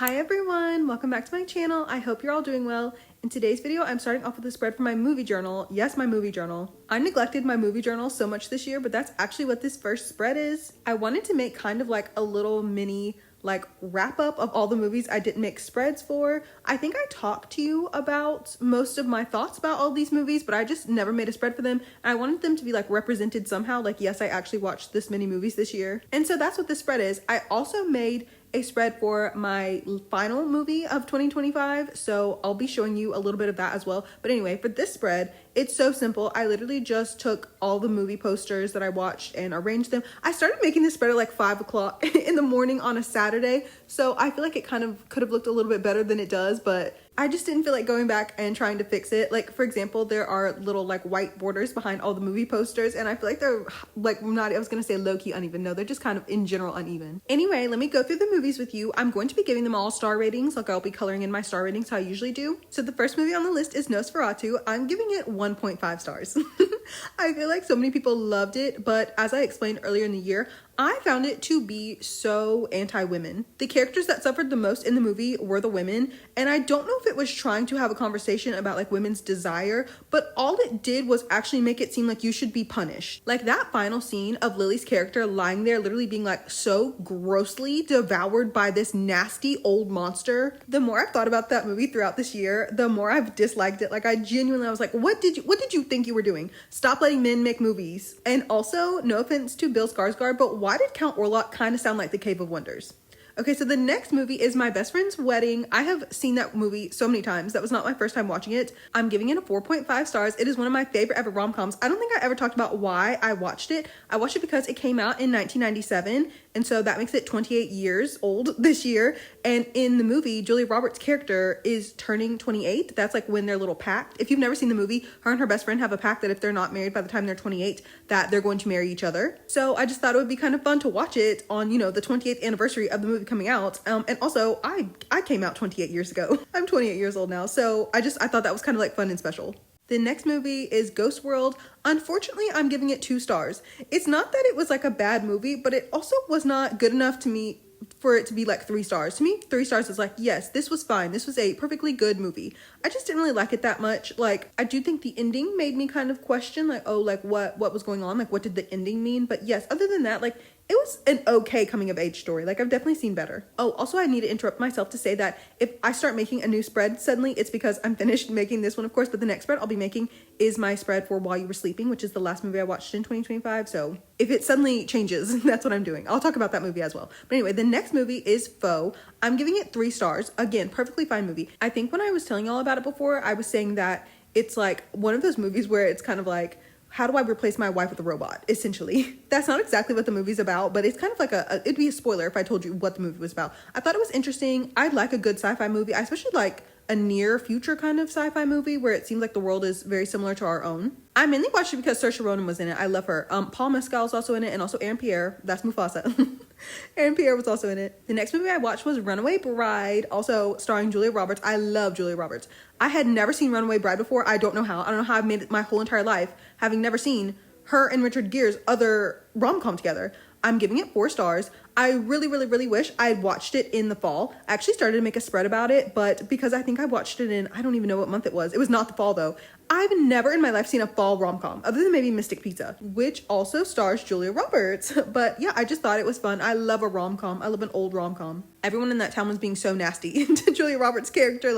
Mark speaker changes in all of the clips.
Speaker 1: Hi everyone, welcome back to my channel. I hope you're all doing well. In today's video, I'm starting off with a spread for my movie journal. Yes, my movie journal. I neglected my movie journal so much this year, but that's actually what this first spread is. I wanted to make kind of like a little mini wrap up of all the movies I didn't make spreads for. I think I talked to you about most of my thoughts about all these movies, but I just never made a spread for them. And I wanted them to be represented somehow. Yes, I actually watched this many movies this year. And so that's what this spread is. I also made a spread for my final movie of 2025, so I'll be showing you a little bit of that as well. But anyway, for this spread, it's so simple. I literally just took all the movie posters that I watched and arranged them. I started making this spread at 5 o'clock in the morning on a Saturday, so I feel like it kind of could have looked a little bit better than it does, but I just didn't feel like going back and trying to fix it. For example, there are little white borders behind all the movie posters, and I feel like they're not, I was gonna say low-key uneven. No, they're just kind of in general uneven. Anyway, let me go through the movies with you. I'm going to be giving them all star ratings. I'll be coloring in my star ratings how I usually do. So the first movie on the list is Nosferatu. I'm giving it 1.5 stars. I feel like so many people loved it, but as I explained earlier in the year, I found it to be so anti-women. The characters that suffered the most in the movie were the women, and I don't know if it was trying to have a conversation about women's desire, but all it did was actually make it seem like you should be punished. That final scene of Lily's character lying there literally being so grossly devoured by this nasty old monster. The more I've thought about that movie throughout this year, the more I've disliked it. I was like, what did you think you were doing? Stop letting men make movies. And also, no offense to Bill Skarsgård, but why did Count Orlok kind of sound like the Cave of Wonders? Okay, so the next movie is My Best Friend's Wedding. I have seen that movie so many times. That was not my first time watching it. I'm giving it a 4.5 stars. It is one of my favorite ever rom-coms. I don't think I ever talked about why I watched it. I watched it because it came out in 1997, and so that makes it 28 years old this year. And in the movie, Julia Roberts' character is turning 28. That's when their little pact. If you've never seen the movie, her and her best friend have a pact that if they're not married by the time they're 28, that they're going to marry each other. So I just thought it would be kind of fun to watch it on, the 28th anniversary of the movie coming out. And also I came out 28 years ago. I'm 28 years old now. So I thought that was kind of fun and special. The next movie is Ghost World. Unfortunately, I'm giving it 2 stars. It's not that it was a bad movie, but it also was not good enough to me for it to be 3 stars. To me, 3 stars is yes, this was fine. This was a perfectly good movie. I just didn't really like it that much. I do think the ending made me kind of question what was going on? What did the ending mean? But yes, other than that, it was an okay coming of age story. I've definitely seen better. Oh, also I need to interrupt myself to say that if I start making a new spread suddenly, it's because I'm finished making this one, of course, but the next spread I'll be making is my spread for While You Were Sleeping, which is the last movie I watched in 2025. So if it suddenly changes, that's what I'm doing. I'll talk about that movie as well. But anyway, the next movie is Foe. I'm giving it 3 stars. Again, perfectly fine movie. I think when I was telling y'all about it before, I was saying that it's one of those movies where it's kind of how do I replace my wife with a robot, essentially? That's not exactly what the movie's about, but it's kind of it'd be a spoiler if I told you what the movie was about. I thought it was interesting. I like a good sci-fi movie. I especially like a near future kind of sci-fi movie where it seems like the world is very similar to our own. I mainly watched it because Saoirse Ronan was in it. I love her. Paul Mescal is also in it, and also Aaron Pierre. That's Mufasa. Aaron Pierre was also in it. The next movie I watched was Runaway Bride, also starring Julia Roberts. I love Julia Roberts. I had never seen Runaway Bride before. I don't know how. I don't know how I've made it my whole entire life, having never seen her and Richard Gere's other rom-com together. I'm giving it 4 stars. I really, really, really wish I had watched it in the fall. I actually started to make a spread about it, but because I think I watched it in, I don't even know what month it was. It was not the fall though. I've never in my life seen a fall rom-com, other than maybe Mystic Pizza, which also stars Julia Roberts. But yeah, I just thought it was fun. I love a rom-com. I love an old rom-com. Everyone in that town was being so nasty to Julia Roberts' character.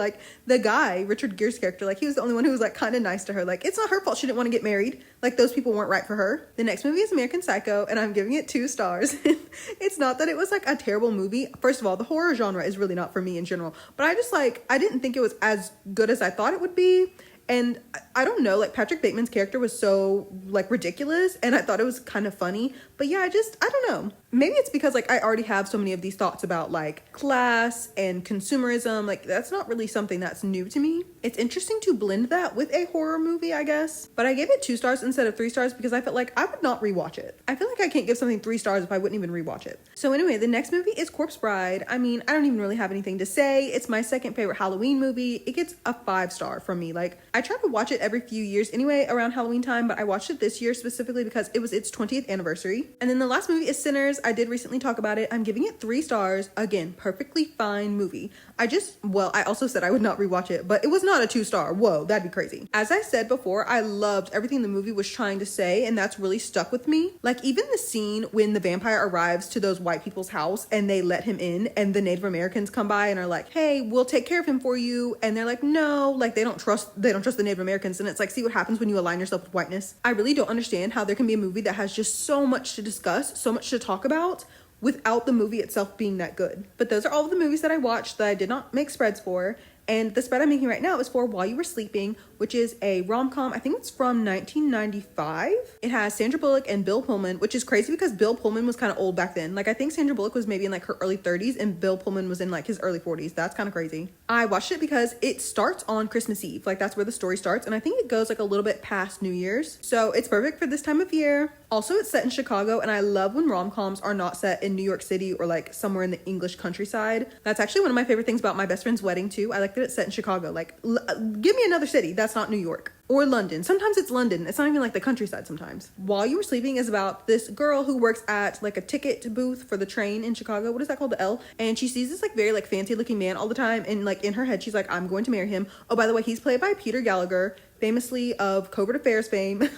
Speaker 1: The guy, Richard Gere's character, he was the only one who was kind of nice to her. It's not her fault she didn't want to get married. Those people weren't right for her. The next movie is American Psycho, and I'm giving it 2 stars. It's not that it was a terrible movie. First of all, the horror genre is really not for me in general, but I just I didn't think it was as good as I thought it would be. And I don't know, Patrick Bateman's character was so ridiculous, and I thought it was kind of funny. But yeah, I don't know. Maybe it's because I already have so many of these thoughts about class and consumerism. That's not really something that's new to me. It's interesting to blend that with a horror movie, I guess. But I gave it 2 stars instead of 3 stars because I felt I would not rewatch it. I feel I can't give something 3 stars if I wouldn't even rewatch it. So anyway, the next movie is Corpse Bride. I mean, I don't even really have anything to say. It's my second favorite Halloween movie. It gets a 5 star from me. I try to watch it every few years anyway around Halloween time, but I watched it this year specifically because it was its 20th anniversary. And then the last movie is Sinners. I did recently talk about it. I'm giving it 3 stars. Again, perfectly fine movie. I also said I would not rewatch it, but it was not a 2-star. Whoa, that'd be crazy. As I said before, I loved everything the movie was trying to say, and that's really stuck with me. Like, even the scene when the vampire arrives to those white people's house and they let him in, and the Native Americans come by and are like, hey, we'll take care of him for you. And they're like, no, like they don't trust the Native Americans. And it's like, see what happens when you align yourself with whiteness. I really don't understand how there can be a movie that has just so much to discuss, so much to talk about, without the movie itself being that good. But those are all of the movies that I watched that I did not make spreads for. And the spread I'm making right now is for While You Were Sleeping, which is a rom-com. I think it's from 1995. It has Sandra Bullock and Bill Pullman, which is crazy because Bill Pullman was kind of old back then. Like, I think Sandra Bullock was maybe in like her early 30s and Bill Pullman was in like his early 40s. That's kind of crazy. I watched it because it starts on Christmas Eve. Like, that's where the story starts. And I think it goes like a little bit past New Year's. So it's perfect for this time of year. Also, it's set in Chicago, and I love when rom-coms are not set in New York City or like somewhere in the English countryside. That's actually one of my favorite things about My Best Friend's Wedding too. I like that it's set in Chicago. Like, give me another city that's not New York. Or London. Sometimes it's London. It's not even like the countryside sometimes. While You Were Sleeping is about this girl who works at like a ticket booth for the train in Chicago. What is that called? The L. And she sees this like very like fancy looking man all the time. And like in her head, she's like, I'm going to marry him. Oh, by the way, he's played by Peter Gallagher, famously of Covert Affairs fame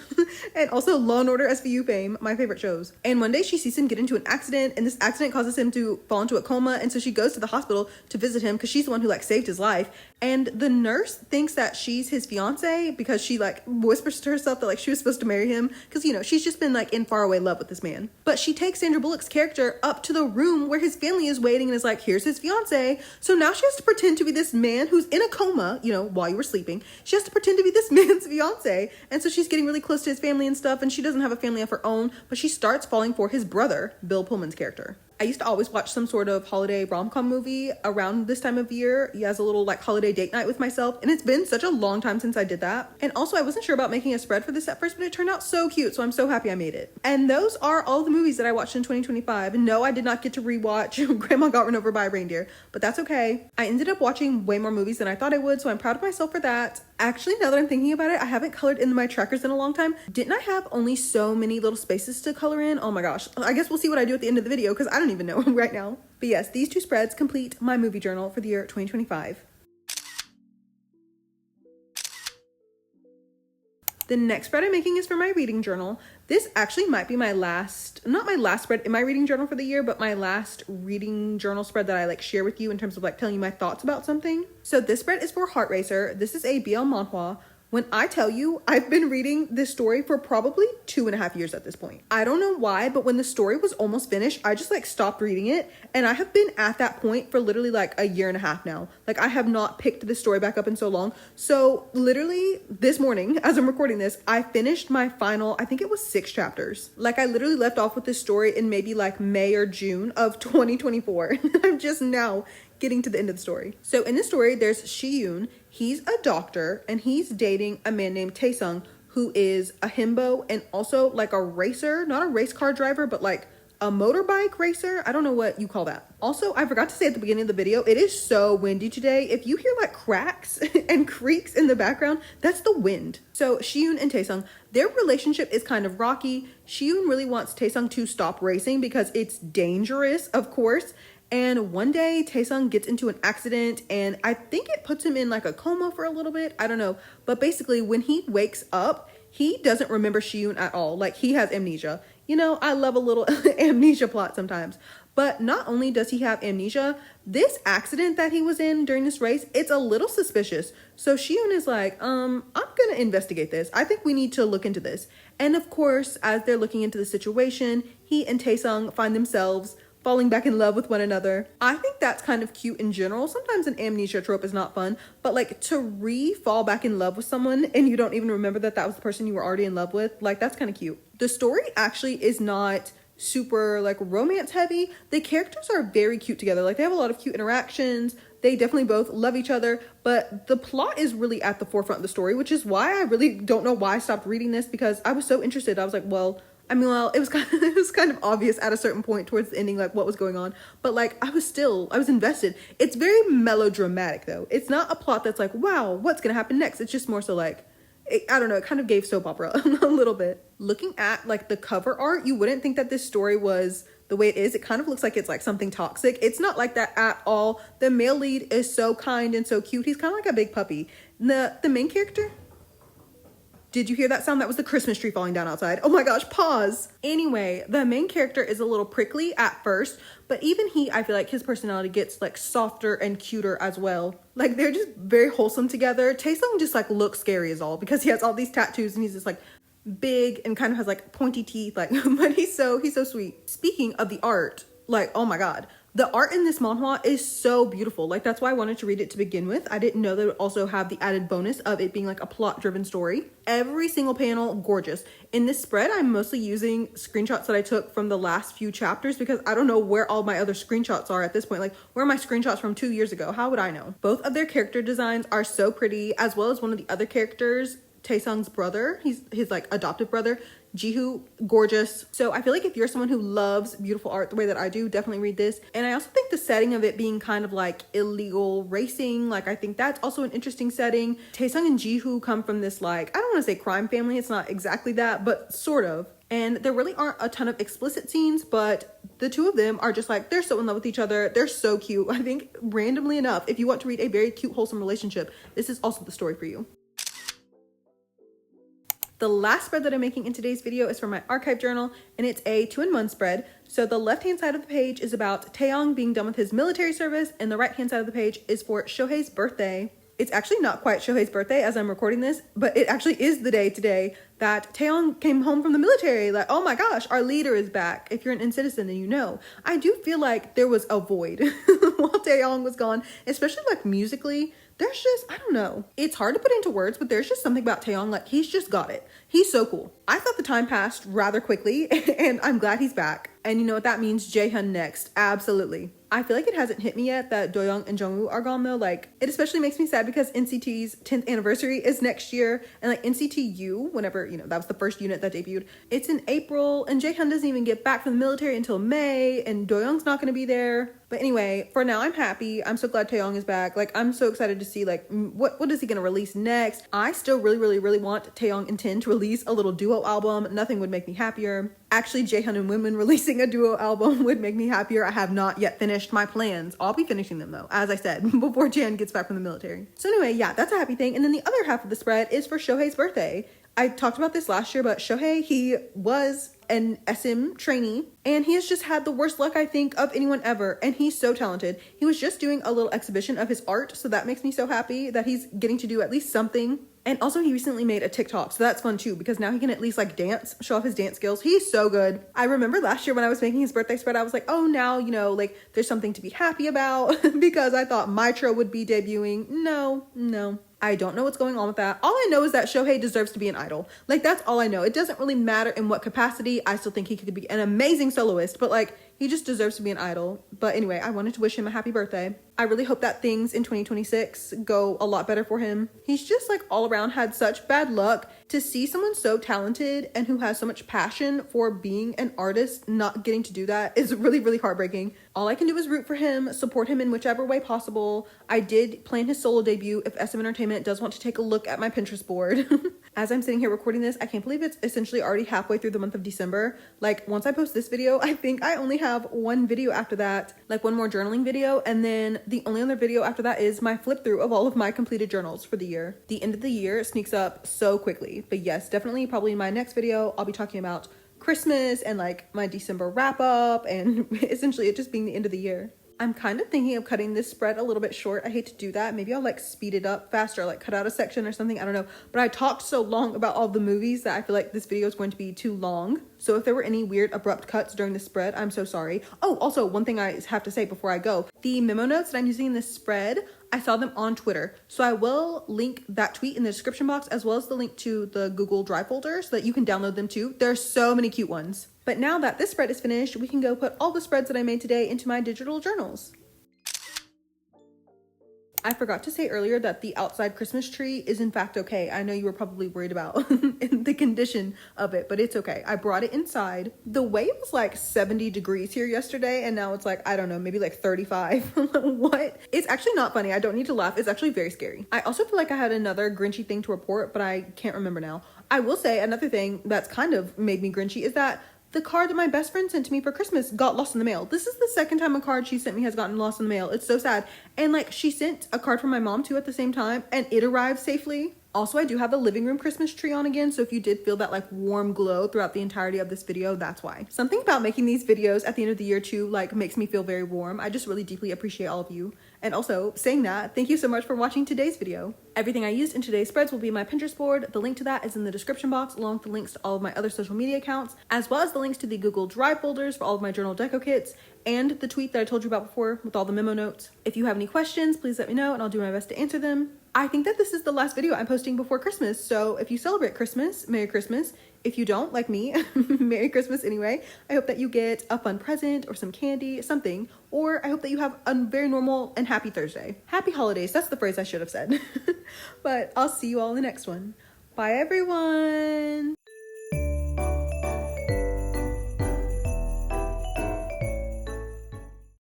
Speaker 1: and also Law and Order SVU fame, my favorite shows. And one day she sees him get into an accident, and this accident causes him to fall into a coma. And so she goes to the hospital to visit him because she's the one who like saved his life. And the nurse thinks that she's his fiance because she like whispers to herself that like she was supposed to marry him because, you know, she's just been like in faraway love with this man. But she takes Sandra Bullock's character up to the room where his family is waiting and is like, here's his fiance. So now she has to pretend to be this man who's in a coma, you know, while you were sleeping. She has to pretend to be this man's fiance. And so she's getting really close to his family and stuff, and she doesn't have a family of her own, but she starts falling for his brother, Bill Pullman's character. I used to always watch some sort of holiday rom-com movie around this time of year as a little like holiday date night with myself, and it's been such a long time since I did that. And also, I wasn't sure about making a spread for this at first, but it turned out so cute, so I'm so happy I made it. And those are all the movies that I watched in 2025. And no, I did not get to rewatch Grandma Got Run Over by a Reindeer, but that's okay. I ended up watching way more movies than I thought I would, so I'm proud of myself for that. Actually, now that I'm thinking about it, I haven't colored in my trackers in a long time. Didn't I have only so many little spaces to color in? Oh my gosh. I guess we'll see what I do at the end of the video because I don't even know right now. But yes, these 2 spreads complete my movie journal for the year 2025. The next spread I'm making is for my reading journal. This actually might be my not my last spread in my reading journal for the year, but my last reading journal spread that I like share with you in terms of like telling you my thoughts about something. So this spread is for Heart Racer. This is a blmanhwa. When I tell you, I've been reading this story for probably 2.5 years at this point. I don't know why, but when the story was almost finished, I just like stopped reading it. And I have been at that point for literally like a 1.5 years now. Like, I have not picked this story back up in so long. So literally this morning, as I'm recording this, I finished my final, I think it was 6 chapters. Like, I literally left off with this story in maybe like May or June of 2024. I'm just now getting to the end of the story. So in this story, there's Shi-yoon. He's a doctor and he's dating a man named Tae-sung, who is a himbo and also like a racer, not a race car driver, but like a motorbike racer. I don't know what you call that. Also, I forgot to say at the beginning of the video, it is so windy today. If you hear like cracks and creaks in the background, that's the wind. So Shi-yoon and Tae-sung, their relationship is kind of rocky. Shi-yoon really wants Tae-sung to stop racing because it's dangerous, of course. And one day Tae-sung gets into an accident and I think it puts him in like a coma for a little bit. I don't know. But basically when he wakes up, he doesn't remember Shi-yoon at all. Like, he has amnesia. You know, I love a little amnesia plot sometimes. But not only does he have amnesia, this accident that he was in during this race, it's a little suspicious. So Shi-yoon is like, I'm gonna investigate this. I think we need to look into this. And of course, as they're looking into the situation, he and Tae-sung find themselves falling back in love with one another. I think that's kind of cute in general. Sometimes an amnesia trope is not fun, but like to fall back in love with someone and you don't even remember that was the person you were already in love with, like, that's kind of cute. The story actually is not super like romance heavy. The characters are very cute together. Like, they have a lot of cute interactions. They definitely both love each other, but the plot is really at the forefront of the story, which is why I really don't know why I stopped reading this, because I was so interested. I was like, well, it was kind of obvious at a certain point towards the ending, like what was going on. But like, I was invested. It's very melodramatic though. It's not a plot that's like, wow, what's going to happen next? It's just more so like, I don't know, it kind of gave soap opera a little bit. Looking at like the cover art, you wouldn't think that this story was the way it is, it kind of looks like it's like something toxic. It's not like that at all. The male lead is so kind and so cute. He's kind of like a big puppy. The main character, did you hear that sound? That was the Christmas tree falling down outside. Oh my gosh, pause. Anyway, the main character is a little prickly at first, but even he, I feel like his personality gets like softer and cuter as well. Like they're just very wholesome together. Taesung just like looks scary as all because he has all these tattoos and he's just like big and kind of has like pointy teeth, like, but he's so sweet. Speaking of the art, like, oh my God. The art in this manhwa is so beautiful. Like, that's why I wanted to read it to begin with. I didn't know that it would also have the added bonus of it being like a plot-driven story. Every single panel, gorgeous. In this spread, I'm mostly using screenshots that I took from the last few chapters because I don't know where all my other screenshots are at this point. Like, where are my screenshots from 2 years ago? How would I know? Both of their character designs are so pretty, as well as one of the other characters, Taesung's brother. He's his like adoptive brother. Jihu, gorgeous. So I feel like if you're someone who loves beautiful art the way that I do, definitely read this. And I also think the setting of it being kind of like illegal racing, like I think that's also an interesting setting. Taesung and Jihu come from this like, I don't want to say crime family, it's not exactly that, but sort of. And there really aren't a ton of explicit scenes, but the two of them are just like, they're so in love with each other. They're so cute. I think randomly enough, if you want to read a very cute, wholesome relationship, this is also the story for you. The last spread that I'm making in today's video is for my archive journal, and it's a 2-in-1 spread. So the left-hand side of the page is about Taeyong being done with his military service, and the right-hand side of the page is for Shohei's birthday. It's actually not quite Shohei's birthday as I'm recording this, but it actually is the day today that Taeyong came home from the military. Like, oh my gosh, our leader is back. If you're an in-citizen, then you know. I do feel like there was a void while Taeyong was gone, especially like musically. There's just, I don't know. It's hard to put into words, but there's just something about Taeyong, like he's just got it. He's so cool. I thought the time passed rather quickly and I'm glad he's back. And you know what that means? Jaehyun next. Absolutely. I feel like it hasn't hit me yet that Doyoung and Jungwoo are gone though. Like it especially makes me sad because NCT's 10th anniversary is next year. And like NCT whenever, you know, that was the first unit that debuted. It's in April and Jaehyun doesn't even get back from the military until May and Doyoung's not going to be there. But anyway, for now I'm happy. I'm so glad Taeyong is back. Like I'm so excited to see like what is he going to release next. I still really want Taeyong and Tin to release a little duo album. Nothing would make me happier. Actually, Jaehyun and Women releasing a duo album would make me happier. I have not yet finished my plans. I'll be finishing them though, as I said, before Jan gets back from the military. So anyway, yeah, that's a happy thing. And then the other half of the spread is for Shohei's birthday. I talked about this last year, but Shohei, he was an SM trainee and he has just had the worst luck, I think, of anyone ever. And he's so talented. He was just doing a little exhibition of his art. So that makes me so happy that he's getting to do at least something. And also he recently made a TikTok. So that's fun too, because now he can at least like dance, show off his dance skills. He's so good. I remember last year when I was making his birthday spread, I was like, oh, now, you know, like there's something to be happy about because I thought Mitra would be debuting. No. I don't know what's going on with that. All I know is that Shohei deserves to be an idol. Like, that's all I know. It doesn't really matter in what capacity. I still think he could be an amazing soloist, but like, he just deserves to be an idol. But anyway, I wanted to wish him a happy birthday. I really hope that things in 2026 go a lot better for him. He's just like all around had such bad luck. To see someone so talented and who has so much passion for being an artist not getting to do that is really heartbreaking. All I can do is root for him, support him in whichever way possible. I did plan his solo debut if SM Entertainment does want to take a look at my Pinterest board. As I'm sitting here recording this, I can't believe it's essentially already halfway through the month of December. Like once I post this video, I think I only have one video after that, like one more journaling video, and then the only other video after that is my flip through of all of my completed journals for the year. The end of the year sneaks up so quickly. But yes, definitely probably in my next video, I'll be talking about Christmas and like my December wrap up and essentially it just being the end of the year. I'm kind of thinking of cutting this spread a little bit short. I hate to do that. Maybe I'll like speed it up faster, like cut out a section or something. I don't know. But I talked so long about all the movies that I feel like this video is going to be too long. So if there were any weird abrupt cuts during the spread, I'm so sorry. Oh, also one thing I have to say before I go, the memo notes that I'm using in this spread, I saw them on Twitter. So I will link that tweet in the description box as well as the link to the Google Drive folder so that you can download them too. There's so many cute ones. But now that this spread is finished, we can go put all the spreads that I made today into my digital journals. I forgot to say earlier that the outside Christmas tree is in fact okay. I know you were probably worried about the condition of it, but it's okay. I brought it inside. The wave was like 70 degrees here yesterday and now it's like, I don't know, maybe like 35. What? It's actually not funny. I don't need to laugh. It's actually very scary. I also feel like I had another Grinchy thing to report, but I can't remember now. I will say another thing that's kind of made me Grinchy is that The card that my best friend sent to me for Christmas got lost in the mail. This is the second time a card she sent me has gotten lost in the mail. It's so sad. And like, she sent a card from my mom too at the same time, and it arrived safely. Also, I do have the living room Christmas tree on again, so if you did feel that like warm glow throughout the entirety of this video, that's why. Something about making these videos at the end of the year too like makes me feel very warm. I just really deeply appreciate all of you. And also, saying that, thank you so much for watching today's video. Everything I used in today's spreads will be in my Pinterest board. The link to that is in the description box, along with the links to all of my other social media accounts, as well as the links to the Google Drive folders for all of my journal deco kits, and the tweet that I told you about before with all the memo notes. If you have any questions, please let me know and I'll do my best to answer them. I think that this is the last video I'm posting before Christmas, so if you celebrate Christmas, Merry Christmas. If you don't, like me, Merry Christmas anyway. I hope that you get a fun present or some candy, something, or I hope that you have a very normal and happy Thursday. Happy holidays, that's the phrase I should have said. But I'll see you all in the next one. Bye everyone!